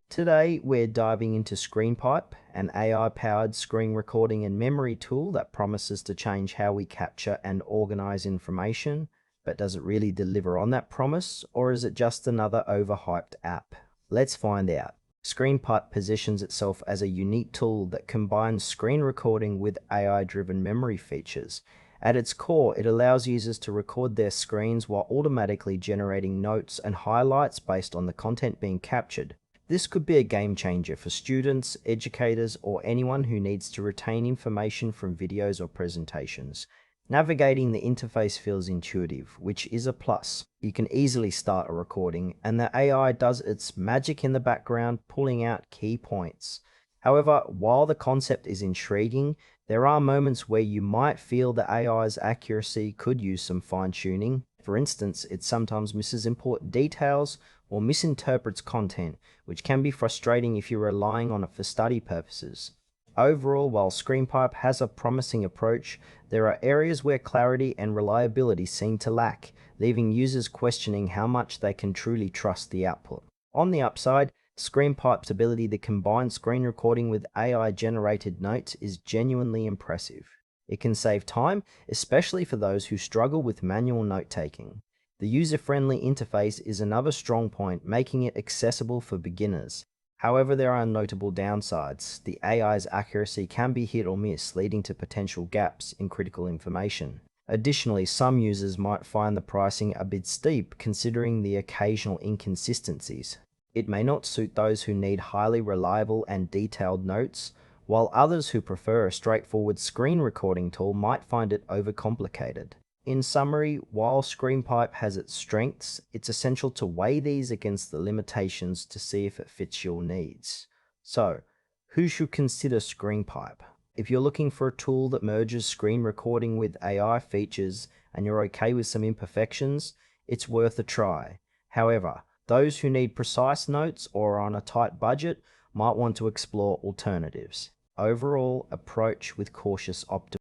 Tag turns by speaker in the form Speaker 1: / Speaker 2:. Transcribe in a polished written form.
Speaker 1: Today, we're diving into Screenpipe, an AI-powered screen recording and memory tool that promises to change how we capture and organize information. But does it really deliver on that promise, or is it just another overhyped app? Let's find out. Screenpipe positions itself as a unique tool that combines screen recording with AI-driven memory features. At its core, it allows users to record their screens while automatically generating notes and highlights based on the content being captured. This could be a game changer for students, educators, or anyone who needs to retain information from videos or presentations. Navigating the interface feels intuitive, which is a plus. You can easily start a recording, and the AI does its magic in the background, pulling out key points. However, while the concept is intriguing, there are moments where you might feel the AI's accuracy could use some fine-tuning. For instance, it sometimes misses important details or misinterprets content, which can be frustrating if you're relying on it for study purposes. Overall, while Screenpipe has a promising approach, there are areas where clarity and reliability seem to lack, leaving users questioning how much they can truly trust the output. On the upside, Screenpipe's ability to combine screen recording with AI-generated notes is genuinely impressive. It can save time, especially for those who struggle with manual note-taking. The user-friendly interface is another strong point, making it accessible for beginners. However, there are notable downsides. The AI's accuracy can be hit or miss, leading to potential gaps in critical information. Additionally, some users might find the pricing a bit steep, considering the occasional inconsistencies. It may not suit those who need highly reliable and detailed notes, while others who prefer a straightforward screen recording tool might find it overcomplicated. In summary, while Screenpipe has its strengths, it's essential to weigh these against the limitations to see if it fits your needs. So, who should consider Screenpipe? If you're looking for a tool that merges screen recording with AI features and you're okay with some imperfections, it's worth a try. However, those who need precise notes or are on a tight budget might want to explore alternatives. Overall, approach with cautious optimism.